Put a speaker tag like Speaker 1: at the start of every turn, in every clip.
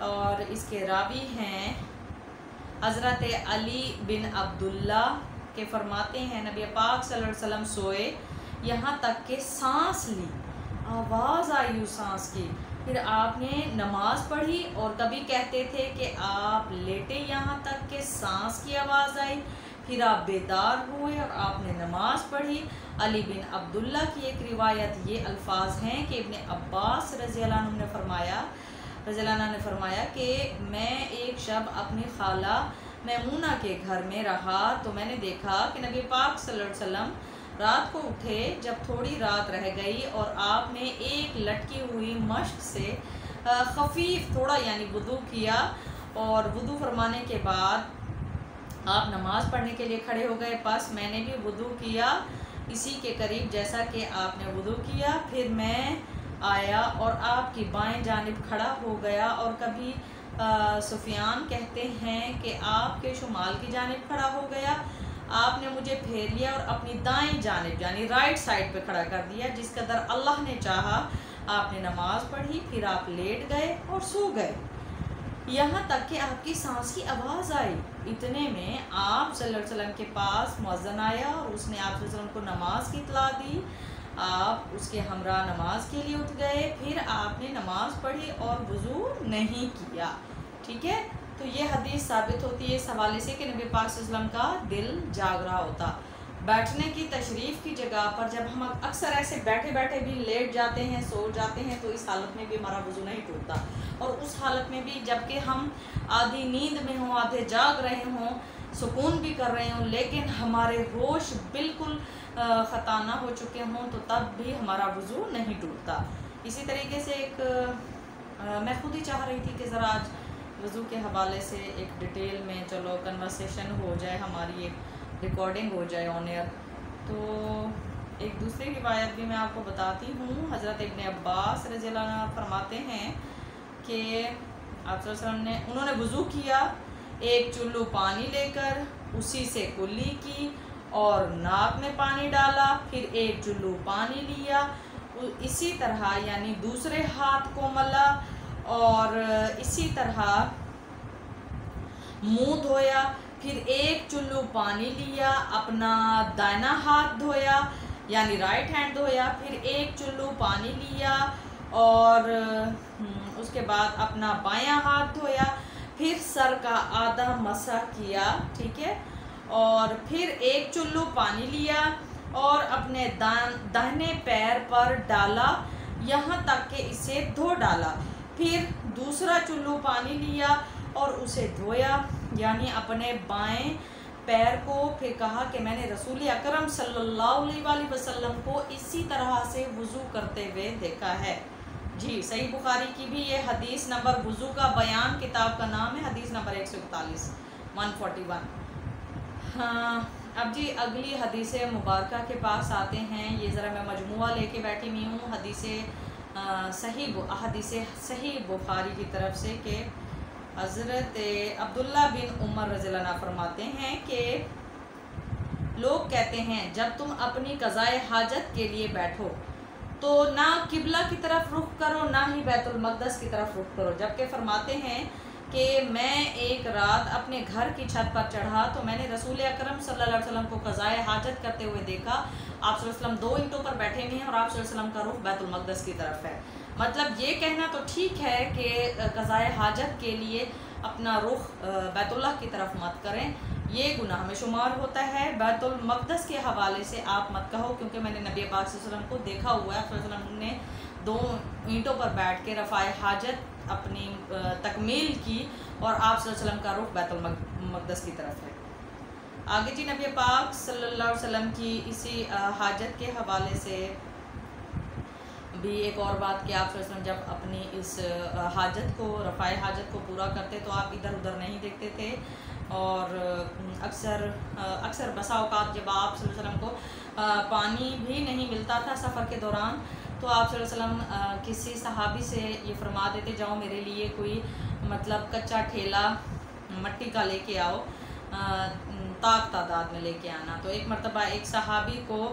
Speaker 1: اور اس کے راوی ہیں حضرت علی بن عبداللہ کے فرماتے ہیں نبی پاک صلی اللہ علیہ وسلم سوئے یہاں تک کہ سانس لی، آواز آئی اس سانس کی، پھر آپ نے نماز پڑھی، اور کبھی کہتے تھے کہ آپ لیٹے یہاں تک کہ سانس کی آواز آئی، پھر آپ بیدار ہوئے اور آپ نے نماز پڑھی۔ علی بن عبداللہ کی ایک روایت یہ الفاظ ہیں کہ ابن عباس رضی اللہ عنہ نے فرمایا کہ میں ایک شب اپنی خالہ میمونہ کے گھر میں رہا تو میں نے دیکھا کہ نبی پاک صلی اللہ علیہ وسلم رات کو اٹھے جب تھوڑی رات رہ گئی، اور آپ نے ایک لٹکی ہوئی مشک سے خفیف تھوڑا یعنی وضو کیا، اور وضو فرمانے کے بعد آپ نماز پڑھنے کے لیے کھڑے ہو گئے، پس میں نے بھی وضو کیا اسی کے قریب جیسا کہ آپ نے وضو کیا، پھر میں آیا اور آپ کی بائیں جانب کھڑا ہو گیا، اور کبھی سفیان کہتے ہیں کہ آپ کے شمال کی جانب کھڑا ہو گیا، آپ نے مجھے پھیر لیا اور اپنی دائیں جانب یعنی رائٹ سائڈ پہ کھڑا کر دیا، جس قدر اللہ نے چاہا آپ نے نماز پڑھی، پھر آپ لیٹ گئے اور سو گئے، یہاں تک کہ آپ کی سانس کی آواز آئی۔ اتنے میں آپ صلی اللہ علیہ وسلم کے پاس مؤذن آیا اور اس نے آپ صلی اللہ علیہ وسلم کو نماز کی اطلاع دی، آپ اس کے ہمراہ نماز کے لیے اٹھ گئے، پھر آپ نے نماز پڑھی اور وضو نہیں کیا، ٹھیک ہے۔ تو یہ حدیث ثابت ہوتی ہے اس حوالے سے کہ نبی پاک صلی اللہ علیہ وسلم کا دل جاگ رہا ہوتا۔ بیٹھنے کی تشریف کی جگہ پر جب ہم اکثر ایسے بیٹھے بیٹھے بھی لیٹ جاتے ہیں، سو جاتے ہیں، تو اس حالت میں بھی ہمارا وضو نہیں ٹوٹتا، اور اس حالت میں بھی جب کہ ہم آدھی نیند میں ہوں، آدھے جاگ رہے ہوں، سکون بھی کر رہے ہوں، لیکن ہمارے ہوش بالکل خطانہ ہو چکے ہوں، تو تب بھی ہمارا وضو نہیں ٹوٹتا۔ اسی طریقے سے ایک میں خود ہی چاہ رہی تھی کہ ذرا آج وضو کے حوالے سے ایک ڈیٹیل میں چلو کنورسیشن ہو جائے، ہماری ایک ریکارڈنگ ہو جائے آن ایئر۔ تو ایک دوسری روایت بھی میں آپ کو بتاتی ہوں، حضرت ابن عباس رضی اللہ عنہ فرماتے ہیں کہ آپ صلی اللہ علیہ وسلم انہوں نے وضو کیا، ایک چلو پانی لے کر اسی سے کلی کی اور ناک میں پانی ڈالا، پھر ایک چلو پانی لیا، اسی طرح یعنی دوسرے ہاتھ کو ملا، اور اسی طرح منہ دھویا، پھر ایک چلو پانی لیا، اپنا دائنا ہاتھ دھویا یعنی رائٹ ہینڈ دھویا، پھر ایک چلو پانی لیا اور اس کے بعد اپنا بایاں ہاتھ دھویا، پھر سر کا آدھا مسح کیا، ٹھیک ہے، اور پھر ایک چلو پانی لیا اور اپنے داہنے پیر پر ڈالا یہاں تک کہ اسے دھو ڈالا، پھر دوسرا چلو پانی لیا اور اسے دھویا یعنی اپنے بائیں پیر کو، پھر کہا کہ میں نے رسول اکرم صلی اللہ علیہ وآلہ وسلم کو اسی طرح سے وضو کرتے ہوئے دیکھا ہے۔ جی صحیح بخاری کی بھی یہ حدیث نمبر وضو کا بیان کتاب کا نام ہے، حدیث نمبر 141 ہاں۔ اب جی اگلی حدیث مبارکہ کے پاس آتے ہیں، یہ ذرا میں مجموعہ لے کے بیٹھی ہوئی ہوں حدیث صحیح بخاری کی طرف سے، کہ حضرت عبداللہ بن عمر رضی اللہ عنہ فرماتے ہیں کہ لوگ کہتے ہیں جب تم اپنی قضاء حاجت کے لیے بیٹھو تو نہ قبلہ کی طرف رخ کرو نہ ہی بیت المقدس کی طرف رخ کرو، جبکہ فرماتے ہیں کہ میں ایک رات اپنے گھر کی چھت پر چڑھا تو میں نے رسول اکرم صلی اللہ علیہ وسلم کو قضاء حاجت کرتے ہوئے دیکھا، آپ صلی اللہ علیہ وسلم 2 اینٹوں پر بیٹھے ہوئے ہیں اور آپ صلی اللہ علیہ وسلم کا رخ بیت المقدس کی طرف ہے۔ مطلب یہ کہنا تو ٹھیک ہے کہ قضاء حاجت کے لیے اپنا رخ بیت اللہ کی طرف مت کریں، یہ گناہ میں شمار ہوتا ہے، بیت المقدس کے حوالے سے آپ مت کہو، کیونکہ میں نے نبی پاک صلی اللہ علیہ وسلم کو دیکھا ہوا ہے، صلی اللہ علیہ وسلم نے 2 اینٹوں پر بیٹھ کے رفع حاجت اپنی تکمیل کی اور آپ صلی اللہ علیہ وسلم کا رخ بیت المقدس کی طرف ہے۔ آگے جی نبی پاک صلی اللہ علیہ وسلم کی اسی حاجت کے حوالے سے بھی ایک اور بات کہ آپ صلی اللہ علیہ وسلم جب اپنی اس حاجت کو رفع حاجت کو پورا کرتے تو آپ ادھر ادھر نہیں دیکھتے تھے، اور اکثر بسا اوقات جب آپ صلی اللہ علیہ وسلم کو پانی بھی نہیں ملتا تھا سفر کے دوران تو آپ صلی اللہ علیہ وسلم کسی صحابی سے یہ فرما دیتے جاؤ میرے لیے کوئی مطلب کچا ٹھیلا مٹی کا لے کے آؤ، تعداد میں لے کے آنا۔ تو ایک مرتبہ ایک صحابی کو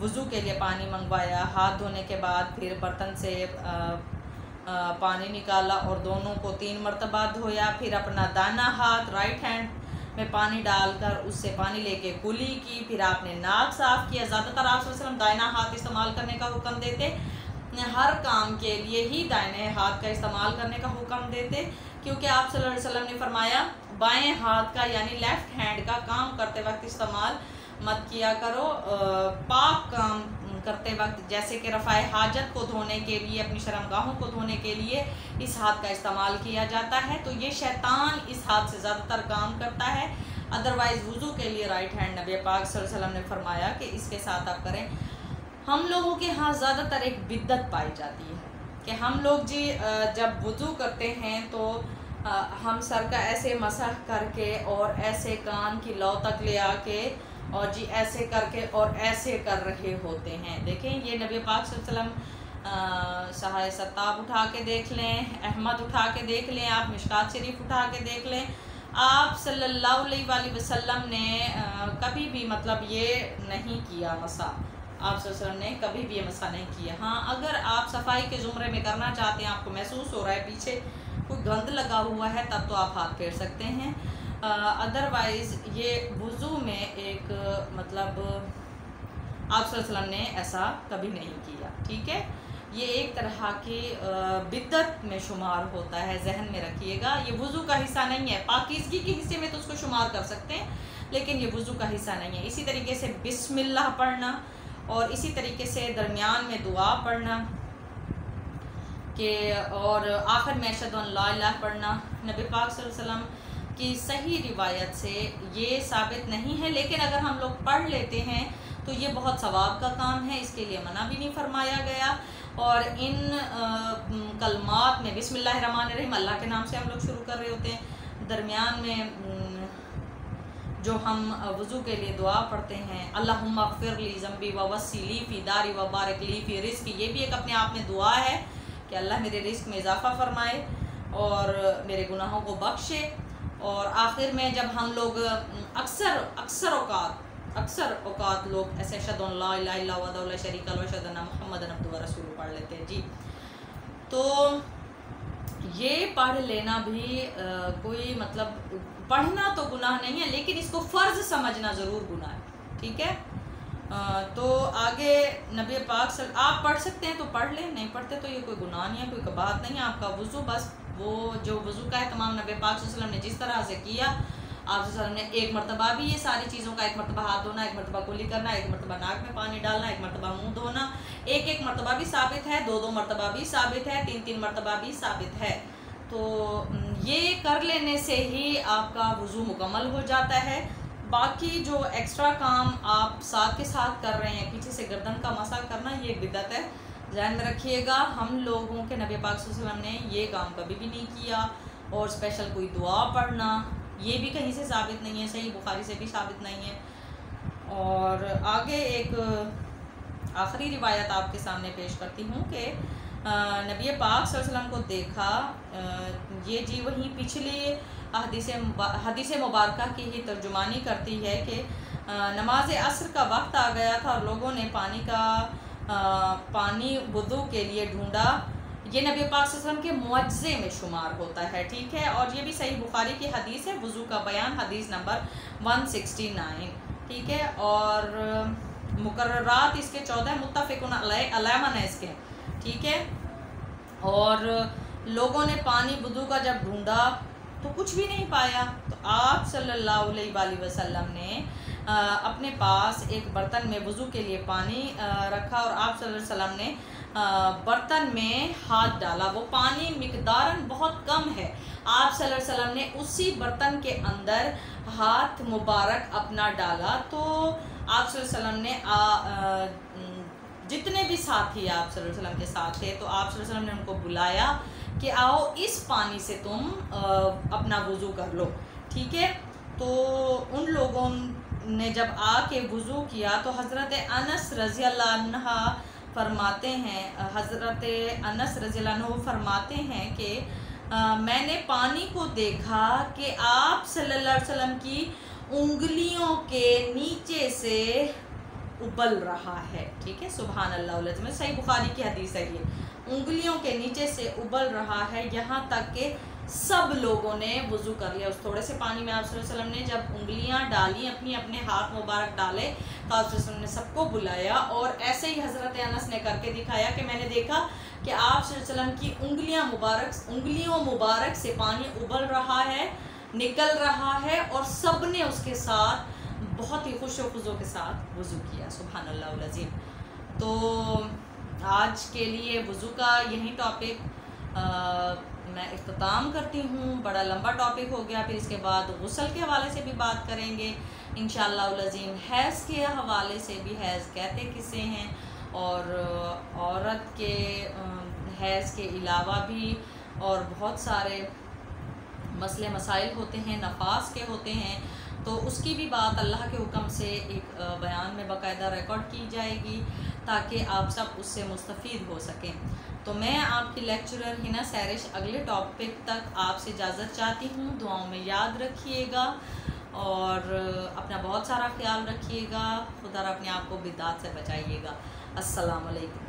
Speaker 1: وضو کے لیے پانی منگوایا، ہاتھ دھونے کے بعد پھر برتن سے پانی نکالا اور دونوں کو 3 مرتبہ دھویا، پھر اپنا دائنا ہاتھ رائٹ ہینڈ میں پانی ڈال کر اس سے پانی لے کے کلی کی، پھر آپ نے ناک صاف کیا۔ زیادہ تر آپ صلی اللہ علیہ وسلم دائنا ہاتھ استعمال کرنے کا حکم دیتے، ہر کام کے لیے ہی دائنے ہاتھ کا استعمال کرنے کا حکم دیتے، کیونکہ آپ صلی اللہ علیہ وسلم نے فرمایا بائیں ہاتھ کا یعنی لیفٹ ہینڈ کا کام کرتے وقت استعمال مت کیا کرو، پاک کام کرتے وقت جیسے کہ رفع حاجت کو دھونے کے لیے، اپنی شرمگاہوں کو دھونے کے لیے اس ہاتھ کا استعمال کیا جاتا ہے، تو یہ شیطان اس ہاتھ سے زیادہ تر کام کرتا ہے۔ ادروائز وضو کے لیے رائٹ ہینڈ نبی پاک صلی اللہ علیہ وسلم نے فرمایا کہ اس کے ساتھ آپ کریں۔ ہم لوگوں کے ہاں زیادہ تر ایک بدعت پائی جاتی ہے کہ ہم لوگ جی جب وضو کرتے ہیں تو ہم سر کا ایسے مسح کر کے اور ایسے کان کی لو تک لے آ کے اور جی ایسے کر کے اور ایسے کر رہے ہوتے ہیں۔ دیکھیں یہ نبی پاک صلی اللہ علیہ وسلم، صحیح ستاب اٹھا کے دیکھ لیں، احمد اٹھا کے دیکھ لیں، آپ مشکات شریف اٹھا کے دیکھ لیں، آپ صلی اللہ علیہ وآلہ وسلم نے کبھی بھی مطلب یہ نہیں کیا مسح، آپ صلی اللہ علیہ وسلم نے کبھی بھی یہ مسح نہیں کیا۔ ہاں اگر آپ صفائی کے زمرے میں کرنا چاہتے ہیں، آپ کو محسوس ہو رہا ہے پیچھے کوئی گند لگا ہوا ہے، تب تو آپ ہاتھ پھیر سکتے ہیں، ادروائز یہ وضو میں ایک مطلب آپ صلی اللہ علیہ وسلم نے ایسا کبھی نہیں کیا، ٹھیک ہے۔ یہ ایک طرح کی بدعت میں شمار ہوتا ہے، ذہن میں رکھیے گا، یہ وضو کا حصہ نہیں ہے، پاکیزگی کے حصے میں تو اس کو شمار کر سکتے ہیں لیکن یہ وضو کا حصہ نہیں ہے۔ اسی طریقے سے بسم اللہ پڑھنا اور اسی طریقے سے درمیان میں دعا پڑھنا کہ اور آخر میں اشہد ان لا الہ پڑھنا، نبی پاک صلی اللہ علیہ وسلم کی صحیح روایت سے یہ ثابت نہیں ہے، لیکن اگر ہم لوگ پڑھ لیتے ہیں تو یہ بہت ثواب کا کام ہے، اس کے لیے منع بھی نہیں فرمایا گیا۔ اور ان کلمات میں بسم اللہ الرحمن الرحیم اللہ کے نام سے ہم لوگ شروع کر رہے ہوتے ہیں، درمیان میں جو ہم وضو کے لیے دعا پڑھتے ہیں اللہم اغفر لی ذنبی ووسع لی فی داری وبارک لی فی رزقی، یہ بھی ایک اپنے آپ میں دعا ہے کہ اللہ میرے رزق میں اضافہ فرمائے اور میرے گناہوں کو بخشے۔ اور آخر میں جب ہم لوگ اکثر اوقات لوگ ایسے اشہد ان لا الہ الا اللہ وحدہ لا شریک لہ واشہد ان محمد عبدہ ورسولہ پڑھ لیتے ہیں جی، تو یہ پڑھ لینا بھی کوئی مطلب پڑھنا تو گناہ نہیں ہے لیکن اس کو فرض سمجھنا ضرور گناہ ہے، ٹھیک ہے۔ تو آگے نبی پاک آپ پڑھ سکتے ہیں تو پڑھ لیں، نہیں پڑھتے تو یہ کوئی گناہ نہیں ہے، کوئی بات نہیں ہے، آپ کا وضو بس وہ جو وضو کا ہے تمام نبی پاک صلی اللہ علیہ وسلم نے جس طرح سے کیا، آپ صلی اللہ علیہ وسلم نے ایک مرتبہ بھی یہ ساری چیزوں کا، ایک مرتبہ ہاتھ دھونا، ایک مرتبہ کلی کرنا، ایک مرتبہ ناک میں پانی ڈالنا، ایک مرتبہ منہ دھونا، ایک مرتبہ بھی ثابت ہے، 2 مرتبہ بھی ثابت ہے، 3 مرتبہ بھی ثابت ہے، تو یہ کر لینے سے ہی آپ کا وضو مکمل ہو جاتا ہے۔ باقی جو ایکسٹرا کام آپ ساتھ کے ساتھ کر رہے ہیں، پیچھے سے گردن کا مسح کرنا، یہ بدعت ہے، ذہن میں رکھیے گا۔ ہم لوگوں کے نبی پاک صلی اللہ علیہ وسلم نے یہ کام کبھی بھی نہیں کیا، اور اسپیشل کوئی دعا پڑھنا یہ بھی کہیں سے ثابت نہیں ہے، صحیح بخاری سے بھی ثابت نہیں ہے۔ اور آگے ایک آخری روایت آپ کے سامنے پیش کرتی ہوں کہ نبی پاک صلی اللہ علیہ وسلم کو دیکھا، یہ جی وہیں پچھلی حدیث مبارکہ کی ہی ترجمانی کرتی ہے کہ نماز عصر کا وقت آ گیا تھا اور لوگوں نے پانی وضو کے لیے ڈھونڈا، یہ نبی پاک صلی اللہ علیہ وسلم کے معجزے میں شمار ہوتا ہے، ٹھیک ہے، اور یہ بھی صحیح بخاری کی حدیث ہے، وضو کا بیان حدیث نمبر 169، ٹھیک ہے، اور مقررات اس کے 14 متفقون علیہ اس کے، ٹھیک ہے، اور لوگوں نے پانی وضو کا جب ڈھونڈا تو کچھ بھی نہیں پایا، تو آپ صلی اللہ علیہ وآلہ وسلم نے اپنے پاس ایک برتن میں وضو کے لیے پانی رکھا اور آپ صلی اللہ علیہ وسلم نے برتن میں ہاتھ ڈالا، وہ پانی مقداراً بہت کم ہے، آپ صلی اللہ علیہ وسلم نے اسی برتن کے اندر ہاتھ مبارک اپنا ڈالا، تو آپ صلی اللہ علیہ وسلم نے جتنے بھی ساتھی آپ صلی اللہ علیہ وسلم کے ساتھ تھے تو آپ صلی اللہ علیہ وسلم نے ان کو بلایا کہ آؤ اس پانی سے تم اپنا وضو کر لو، ٹھیک ہے، تو ان لوگوں نے جب آ کے وضو کیا تو حضرت انس رضی اللہ عنہ فرماتے ہیں کہ میں نے پانی کو دیکھا کہ آپ صلی اللہ علیہ وسلم کی انگلیوں کے نیچے سے ابل رہا ہے. ٹھیک ہے, سبحان اللہ العظیم, صحیح بخاری کی حدیث ہے یہ. انگلیوں کے نیچے سے ابل رہا ہے یہاں تک کہ سب لوگوں نے وضو کر لیا. اس تھوڑے سے پانی میں آپ صلی اللہ علیہ وسلم نے جب انگلیاں ڈالیں, اپنے ہاتھ مبارک ڈالے, تو آپ صلی اللہ علیہ وسلم نے سب کو بلایا, اور ایسے ہی حضرت انس نے کر کے دکھایا کہ میں نے دیکھا کہ آپ صلی اللہ علیہ وسلم کی انگلیوں مبارک سے پانی ابل رہا ہے, نکل رہا ہے, اور سب نے اس کے ساتھ بہت ہی خوش و خضو کے ساتھ وضو کیا. سبحان اللہ العظیم. تو آج کے لیے وضو کا یہی ٹاپک میں اختتام کرتی ہوں. بڑا لمبا ٹاپک ہو گیا, پھر اس کے بعد غسل کے حوالے سے بھی بات کریں گے انشاءاللہ العظیم. حیض کے حوالے سے بھی, حیض کہتے کسے ہیں, اور عورت کے حیض کے علاوہ بھی اور بہت سارے مسئلے مسائل ہوتے ہیں, نفاس کے ہوتے ہیں, تو اس کی بھی بات اللہ کے حکم سے ایک بیان میں باقاعدہ ریکارڈ کی جائے گی تاکہ آپ سب اس سے مستفید ہو سکیں. تو میں آپ کی لیکچرر ہنا سیرش اگلے ٹاپک تک آپ سے اجازت چاہتی ہوں. دعاؤں میں یاد رکھیے گا اور اپنا بہت سارا خیال رکھیے گا. خدا را اپنے آپ کو بدعات سے بچائیے گا. السلام علیکم.